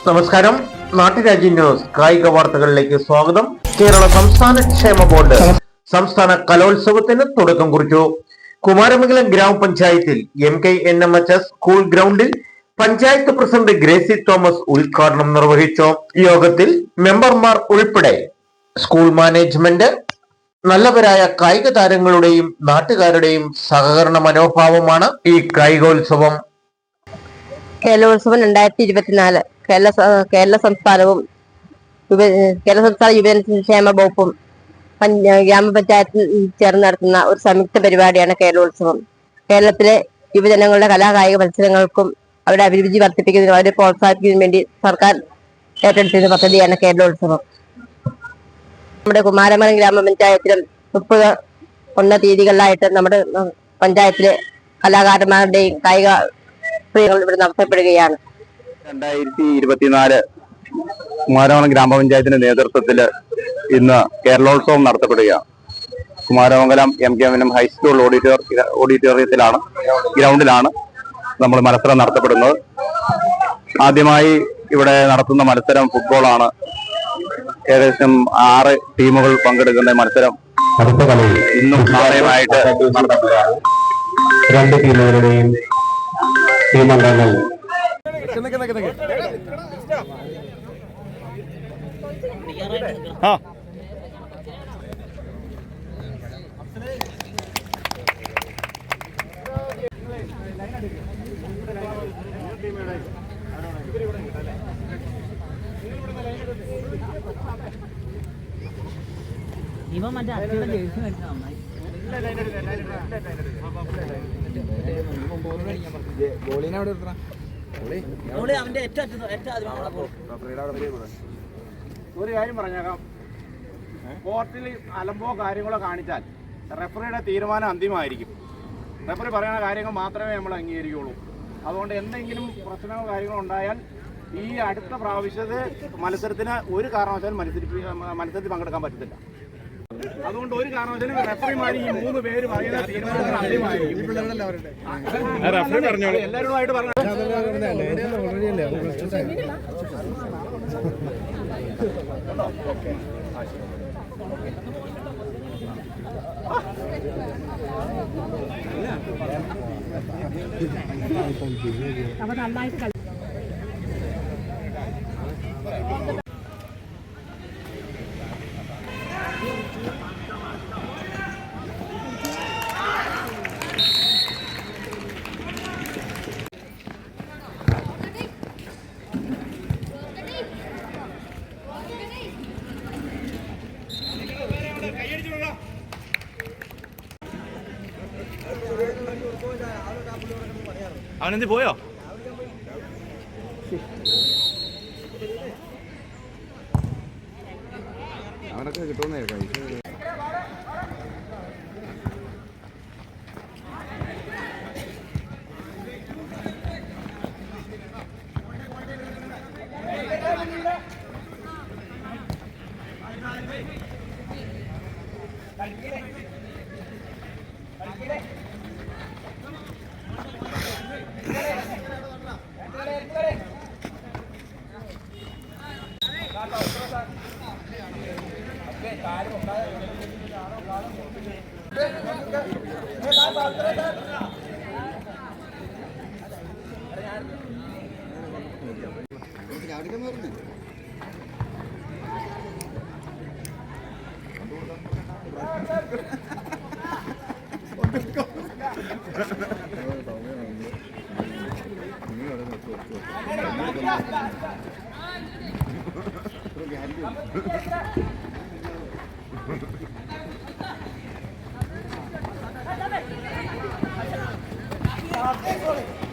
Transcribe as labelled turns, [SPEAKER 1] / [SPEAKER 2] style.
[SPEAKER 1] നമസ്കാരം. നാട്ടുരാജ്യ ന്യൂസ് കായിക വാർത്തകളിലേക്ക് സ്വാഗതം. കേരള സംസ്ഥാന ക്ഷേമ ബോർഡ് സംസ്ഥാന കലോത്സവത്തിന് തുടക്കം കുറിച്ചു. കുമാരമംഗലം ഗ്രാമപഞ്ചായത്തിൽ MKNMHS സ്കൂൾ ഗ്രൗണ്ടിൽ പഞ്ചായത്ത് പ്രസിഡന്റ് ഗ്രേസി തോമസ് ഉദ്ഘാടനം നിർവഹിച്ചു. യോഗത്തിൽ മെമ്പർമാർ ഉൾപ്പെടെ സ്കൂൾ മാനേജ്മെന്റ്, നല്ലവരായ കായിക താരങ്ങളുടെയും നാട്ടുകാരുടെയും സഹകരണ മനോഭാവമാണ് ഈ കായികോത്സവം.
[SPEAKER 2] കേരളോത്സവം 2024 കേരള സംസ്ഥാനവും കേരള സംസ്ഥാന യുവജനക്ഷേമ വകുപ്പും ഗ്രാമപഞ്ചായത്തിൽ ചേർന്ന് നടത്തുന്ന ഒരു സംയുക്ത പരിപാടിയാണ് കേരളോത്സവം. കേരളത്തിലെ യുവജനങ്ങളുടെ കലാകായിക മത്സരങ്ങൾക്കും അവരുടെ അഭിരുചി വർദ്ധിപ്പിക്കുന്നതിനും അവരെ പ്രോത്സാഹിപ്പിക്കുന്നതിനും വേണ്ടി സർക്കാർ ഏറ്റെടുത്തിരുന്ന പദ്ധതിയാണ് കേരളോത്സവം. നമ്മുടെ കുമാരമംഗലം ഗ്രാമപഞ്ചായത്തിലും 31 തീയതികളിലായിട്ട് നമ്മുടെ പഞ്ചായത്തിലെ കലാകാരന്മാരുടെയും കായിക പ്രിയങ്ങൾ ഇവിടെ നടത്തപ്പെടുകയാണ്.
[SPEAKER 3] 2024 കുമാരമംഗലം ഗ്രാമപഞ്ചായത്തിന്റെ നേതൃത്വത്തിൽ ഇന്ന് കേരളോത്സവം നടത്തപ്പെടുകയാണ്. കുമാരമംഗലം MKNM ഹൈസ്കൂൾ ഓഡിറ്റോറിയത്തിലാണ്, ഗ്രൗണ്ടിലാണ് നമ്മൾ മത്സരം നടത്തപ്പെടുന്നത്. ആദ്യമായി ഇവിടെ നടത്തുന്ന മത്സരം ഫുട്ബോളാണ്. ഏകദേശം 6 ടീമുകൾ പങ്കെടുക്കുന്ന മത്സരം ഇന്നും നാളെയുമായിട്ട് നടത്തപ്പെടുകയാണ്.
[SPEAKER 1] 2 ടീമുകളുടെയും ടീമംഗങ്ങൾ
[SPEAKER 4] ഇവ മറ്റേ അച്ഛൻ്റെ ജേഴ്സി മേടിച്ചാൽ നന്നായി.
[SPEAKER 5] ഒരു കാര്യം പറഞ്ഞേക്കാം, കോർട്ടിൽ അലമ്പോ കാര്യങ്ങളോ കാണിച്ചാൽ റെഫറിയുടെ തീരുമാനം അന്തിമമായിരിക്കും. റെഫറി പറയുന്ന കാര്യങ്ങൾ മാത്രമേ നമ്മൾ അംഗീകരിക്കുകയുള്ളൂ. അതുകൊണ്ട് എന്തെങ്കിലും പ്രശ്നമോ കാര്യങ്ങളോ ഉണ്ടായാൽ ഈ അടുത്ത പ്രാവശ്യത്തെ മത്സരത്തിന് ഒരു കാരണവശാലും മത്സരത്തിൽ പങ്കെടുക്കാൻ പറ്റത്തില്ല. അതുകൊണ്ട് ഒരു കാരണവശാലും റെഫറിമാർ ഈ 3 പേര് പറയുന്ന തീരുമാനങ്ങൾ അന്തിമമായിരിക്കും. എല്ലാവരുമായിട്ട് പറഞ്ഞു.
[SPEAKER 4] അപ്പൊ നന്നായിട്ട്
[SPEAKER 5] അവനെന്ത് പോയോ? അവനൊക്കെ കിട്ടുമെന്നായിരിക്കും.
[SPEAKER 6] Sorry.